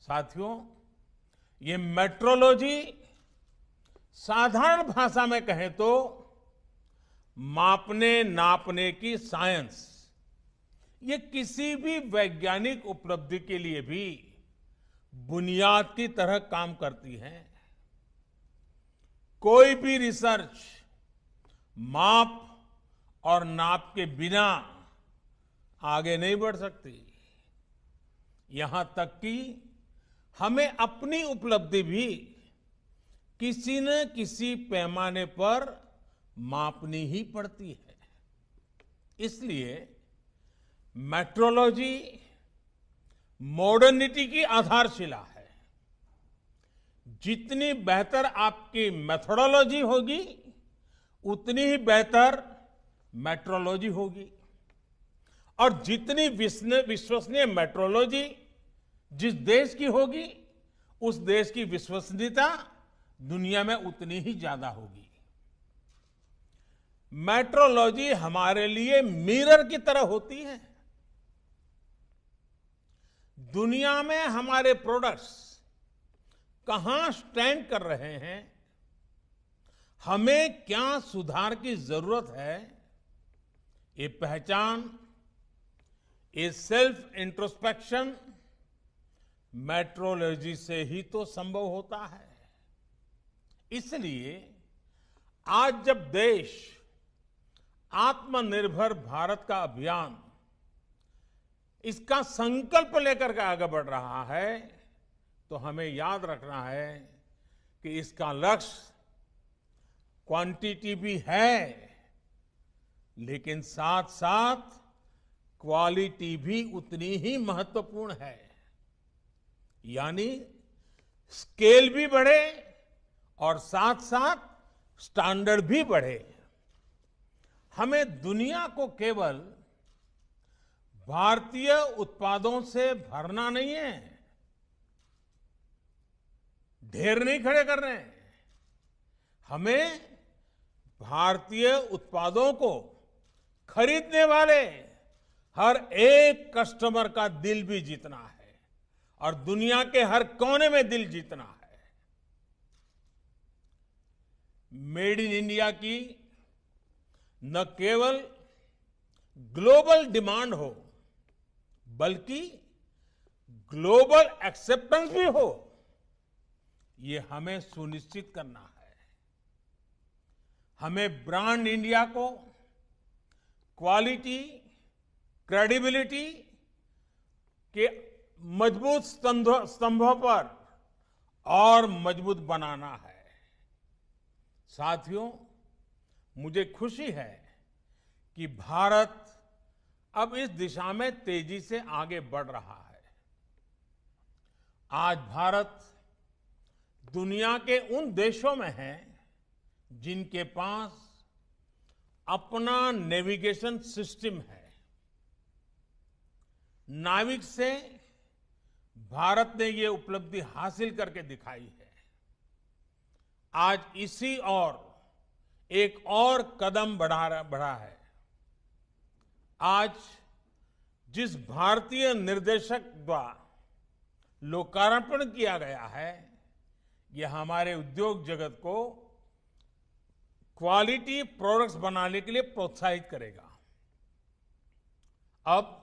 साथियों, ये मेट्रोलॉजी साधारण भाषा में कहें तो मापने नापने की साइंस। ये किसी भी वैज्ञानिक उपलब्धि के लिए भी बुनियाद की तरह काम करती है। कोई भी रिसर्च माप और नाप के बिना आगे नहीं बढ़ सकती। यहां तक कि हमें अपनी उपलब्धि भी किसी न किसी पैमाने पर मापनी ही पड़ती है। इसलिए मेट्रोलॉजी मॉडर्निटी की आधारशिला है। जितनी बेहतर आपकी मेथोडोलॉजी होगी, उतनी ही बेहतर मेट्रोलॉजी होगी। और जितनी विश्वसनीय मेट्रोलॉजी जिस देश की होगी, उस देश की विश्वसनीयता दुनिया में उतनी ही ज्यादा होगी। मेट्रोलॉजी हमारे लिए मिरर की तरह होती है। दुनिया में हमारे प्रोडक्ट्स कहां स्टैंड कर रहे हैं, हमें क्या सुधार की जरूरत है, ये पहचान, ये सेल्फ इंट्रोस्पेक्शन मेट्रोलॉजी से ही तो संभव होता है। इसलिए आज जब देश आत्मनिर्भर भारत का अभियान, इसका संकल्प लेकर के आगे बढ़ रहा है, तो हमें याद रखना है कि इसका लक्ष्य क्वांटिटी भी है, लेकिन साथ साथ क्वालिटी भी उतनी ही महत्वपूर्ण है। यानी स्केल भी बढ़े और साथ साथ स्टैंडर्ड भी बढ़े। हमें दुनिया को केवल भारतीय उत्पादों से भरना नहीं है, ढेर नहीं खड़े कर रहे हैं। हमें भारतीय उत्पादों को खरीदने वाले हर एक कस्टमर का दिल भी जीतना है और दुनिया के हर कोने में दिल जीतना है। मेड इन इंडिया की न केवल ग्लोबल डिमांड हो, बल्कि ग्लोबल एक्सेप्टेंस भी हो, ये हमें सुनिश्चित करना है। हमें ब्रांड इंडिया को क्वालिटी, क्रेडिबिलिटी के मजबूत स्तंभों पर और मजबूत बनाना है। साथियों, मुझे खुशी है कि भारत अब इस दिशा में तेजी से आगे बढ़ रहा है। आज भारत दुनिया के उन देशों में है जिनके पास अपना नेविगेशन सिस्टम है। नाविक से भारत ने ये उपलब्धि हासिल करके दिखाई है। आज इसी और एक और कदम बढ़ा है। आज जिस भारतीय निर्देशक द्वारा लोकार्पण किया गया है, यह हमारे उद्योग जगत को क्वालिटी प्रोडक्ट्स बनाने के लिए प्रोत्साहित करेगा। अब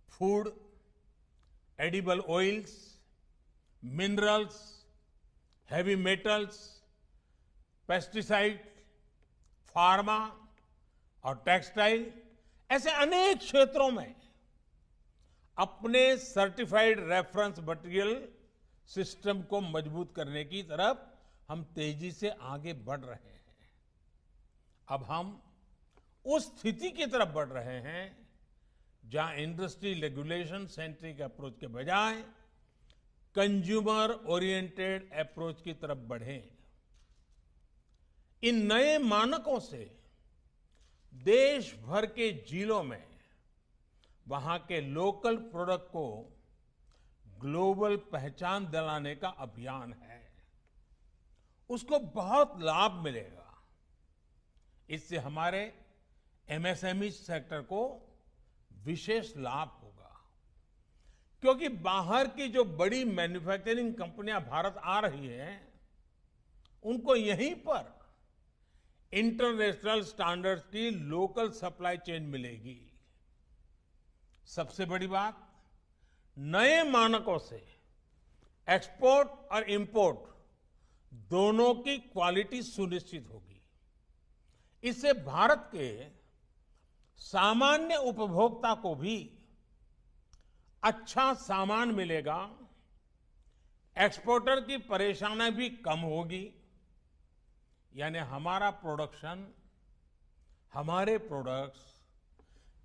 food, edible oils, minerals, heavy metals, pesticide, pharma और टेक्सटाइल, ऐसे अनेक क्षेत्रों में अपने सर्टिफाइड रेफरेंस मटेरियल सिस्टम को मजबूत करने की तरफ हम तेजी से आगे बढ़ रहे हैं। अब हम उस स्थिति की तरफ बढ़ रहे हैं जहां इंडस्ट्री रेगुलेशन सेंट्रिक अप्रोच के बजाय कंज्यूमर ओरिएंटेड अप्रोच की तरफ बढ़े। इन नए मानकों से देश भर के जिलों में वहां के लोकल प्रोडक्ट को ग्लोबल पहचान दिलाने का अभियान है। उसको बहुत लाभ मिलेगा। इससे हमारे एमएसएमई सेक्टर को विशेष लाभ होगा, क्योंकि बाहर की जो बड़ी मैन्युफैक्चरिंग कंपनियां भारत आ रही हैं, उनको यहीं पर इंटरनेशनल स्टैंडर्ड्स की लोकल सप्लाई चेन मिलेगी। सबसे बड़ी बात, नए मानकों से एक्सपोर्ट और इंपोर्ट दोनों की क्वालिटी सुनिश्चित होगी। इससे भारत के सामान्य उपभोक्ता को भी अच्छा सामान मिलेगा, एक्सपोर्टर की परेशानी भी कम होगी। यानी हमारा प्रोडक्शन, हमारे प्रोडक्ट्स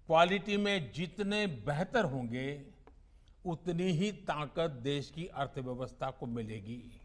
क्वालिटी में जितने बेहतर होंगे, उतनी ही ताकत देश की अर्थव्यवस्था को मिलेगी।